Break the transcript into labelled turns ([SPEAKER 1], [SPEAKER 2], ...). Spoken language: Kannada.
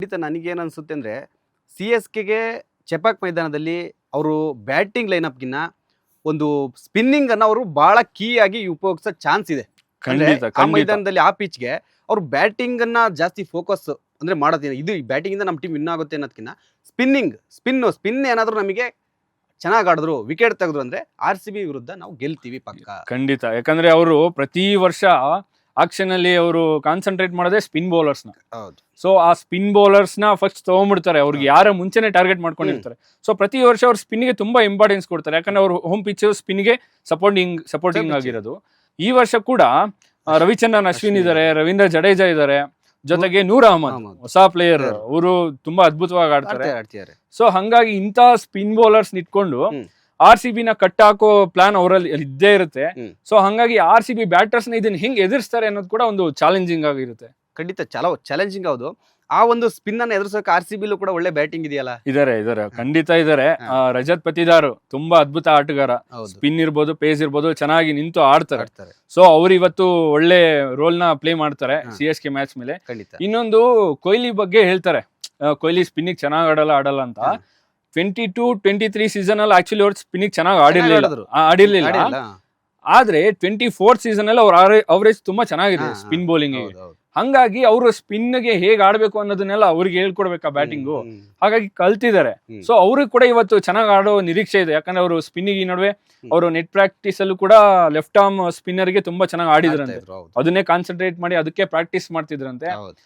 [SPEAKER 1] ಖಂಡಿತ ನನಗೇನು ಅನ್ಸುತ್ತೆ ಅಂದರೆ ಸಿ ಎಸ್ ಕೆಗೆ ಚೆಪಾಕ್ ಮೈದಾನದಲ್ಲಿ ಅವರು ಬ್ಯಾಟಿಂಗ್ ಲೈನಪ್ಗಿನ್ನ ಒಂದು ಸ್ಪಿನ್ನಿಂಗ್ ಅನ್ನು ಅವರು ಬಹಳ ಕೀ ಆಗಿ ಉಪಯೋಗಿಸೋ ಚಾನ್ಸ್ ಇದೆ. ಆ ಮೈದಾನದಲ್ಲಿ ಆ ಪಿಚ್ಗೆ ಅವರು ಬ್ಯಾಟಿಂಗ್ ಅನ್ನ ಜಾಸ್ತಿ ಫೋಕಸ್ ಅಂದ್ರೆ ಮಾಡೋದಿಲ್ಲ. ಇದು ಬ್ಯಾಟಿಂಗ್ ಇಂದ ನಮ್ಮ ಟೀಮ್ ವಿನ್ ಆಗುತ್ತೆ ಅನ್ನೋದಕ್ಕಿಂತ ಸ್ಪಿನ್ ಏನಾದರೂ ನಮಗೆ ಚೆನ್ನಾಗಿ ಆಡಿದ್ರು, ವಿಕೆಟ್ ತೆಗೆದ್ರು ಅಂದ್ರೆ RCB ವಿರುದ್ಧ ನಾವು ಗೆಲ್ತೀವಿ ಪಕ್ಕ.
[SPEAKER 2] ಖಂಡಿತ. ಯಾಕಂದ್ರೆ ಅವರು ಪ್ರತಿ ವರ್ಷ ಆಕ್ಷನ್ ಅಲ್ಲಿ ಅವರು ಕಾನ್ಸಂಟ್ರೇಟ್ ಮಾಡೋದೇ ಸ್ಪಿನ್ ಬೌಲರ್ಸ್ ನ. ಸೊ ಆ ಸ್ಪಿನ್ ಬೌಲರ್ಸ್ ನ ಫಸ್ಟ್ ತಗೊಂಡ್ಬಿಡ್ತಾರೆ. ಅವ್ರಿಗೆ ಯಾರ ಮುಂಚೆನೆ ಟಾರ್ಗೆಟ್ ಮಾಡ್ಕೊಂಡಿರ್ತಾರೆ. ಸೊ ಪ್ರತಿ ವರ್ಷ ಅವ್ರು ಸ್ಪಿನ್ ಗೆ ತುಂಬಾ ಇಂಪಾರ್ಟೆನ್ಸ್ ಕೊಡ್ತಾರೆ. ಯಾಕಂದ್ರೆ ಅವ್ರು ಹೋಮ್ ಪಿಚ್ ಸ್ಪಿನ್ ಗೆ ಸಪೋರ್ಟಿಂಗ್ ಆಗಿರೋದು. ಈ ವರ್ಷ ಕೂಡ ರವಿಚಂದ್ರನ್ ಅಶ್ವಿನ್ ಇದಾರೆ, ರವೀಂದ್ರ ಜಡೇಜಾ ಇದಾರೆ, ಜೊತೆಗೆ ನೂರ್ ಅಹಮದ್ ಹೊಸ ಪ್ಲೇಯರ್. ಅವರು ತುಂಬಾ ಅದ್ಭುತವಾಗಿ ಆಡ್ತಾರೆ. ಸೊ ಹಂಗಾಗಿ ಇಂತ ಸ್ಪಿನ್ ಬೌಲರ್ಸ್ ಇಟ್ಕೊಂಡು RCB ನ ಕಟ್ ಹಾಕೋ ಪ್ಲಾನ್ ಅವರಲ್ಲಿ ಇದ್ದೇ ಇರುತ್ತೆ. ಸೊ ಹಂಗಾಗಿ RCB ಬ್ಯಾಟರ್ಸ್ ನ ಇದನ್ನ ಹೆಂಗ್ ಎದುರಿಸ್ತಾರೆ ಅನ್ನೋದು ಕೂಡ ಒಂದು ಚಾಲೆಂಜಿಂಗ್ ಆಗಿರುತ್ತೆ.
[SPEAKER 1] ಖಂಡಿತ ಚಾಲೆಂಜಿಂಗ್ ಹೌದು. ಆ ಒಂದು ಸ್ಪಿನ್ ಅನ್ನ ಎದುರಿಸೋಕೆ RCB ಕೂಡ ಒಳ್ಳೆ ಬ್ಯಾಟಿಂಗ್ ಇದೆಯಲ್ಲ.
[SPEAKER 2] ಇದಾರೆ ಖಂಡಿತ ಇದಾರೆ. ರಜತ್ ಪತಿದಾರ್ ತುಂಬಾ ಅದ್ಭುತ ಆಟಗಾರ. ಸ್ಪಿನ್ ಇರ್ಬೋದು, ಪೇಸ್ ಇರ್ಬೋದು, ಚೆನ್ನಾಗಿ ನಿಂತು ಆಡ್ತಾರೆ. ಸೊ ಅವ್ರು ಇವತ್ತು ಒಳ್ಳೆ ರೋಲ್ ನ ಪ್ಲೇ ಮಾಡ್ತಾರೆ CSK ಮ್ಯಾಚ್ ಮೇಲೆ. ಇನ್ನೊಂದು ಕೊಹ್ಲಿ ಬಗ್ಗೆ ಹೇಳ್ತಾರೆ, ಕೊಹ್ಲಿ ಸ್ಪಿನ್ನಿಗೆ ಚೆನ್ನಾಗಿ ಆಡಲ್ಲ ಅಂತ. 22-23 ಸೀಸನ್ ಅಲ್ಲಿ ಆಕ್ಚುಲಿ ಅವ್ರು ಸ್ಪಿನ್ನಿಗೆ ಚೆನ್ನಾಗಿ ಆಡಿರ್ಲಿಲ್ಲ. ಆದ್ರೆ 24th ಸೀಸನ್ ಅಲ್ಲಿ ಅವ್ರ ಅವರೇಜ್ ತುಂಬಾ ಚೆನ್ನಾಗಿದೆ ಸ್ಪಿನ್ ಬೌಲಿಂಗ್. ಹಂಗಾಗಿ ಅವರು ಸ್ಪಿನ್ ಗೆ ಹೇಗ್ ಆಡ್ಬೇಕು ಅನ್ನೋದನ್ನೆಲ್ಲ ಅವ್ರಿಗೆ ಹೇಳ್ಕೊಡ್ಬೇಕಾ ಬ್ಯಾಟಿಂಗು. ಹಾಗಾಗಿ ಕಲ್ತಿದ್ದಾರೆ. ಸೊ ಅವ್ರಿಗೆ ಕೂಡ ಇವತ್ತು ಚೆನ್ನಾಗಿ ಆಡೋ ನಿರೀಕ್ಷೆ ಇದೆ. ಯಾಕಂದ್ರೆ ಅವರು ಸ್ಪಿನ್ನಿಗೆ ಈ ನಡುವೆ ಅವರು ನೆಟ್ ಪ್ರಾಕ್ಟೀಸ್ ಅಲ್ಲೂ ಕೂಡ ಲೆಫ್ಟ್ ಆರ್ಮ್ ಸ್ಪಿನ್ನರ್ ಗೆ ತುಂಬಾ ಚೆನ್ನಾಗಿ ಆಡಿದ್ರಂತೆ. ಅದನ್ನೇ ಕಾನ್ಸಂಟ್ರೇಟ್ ಮಾಡಿ ಅದಕ್ಕೆ ಪ್ರಾಕ್ಟೀಸ್ ಮಾಡ್ತಿದ್ರಂತೆ.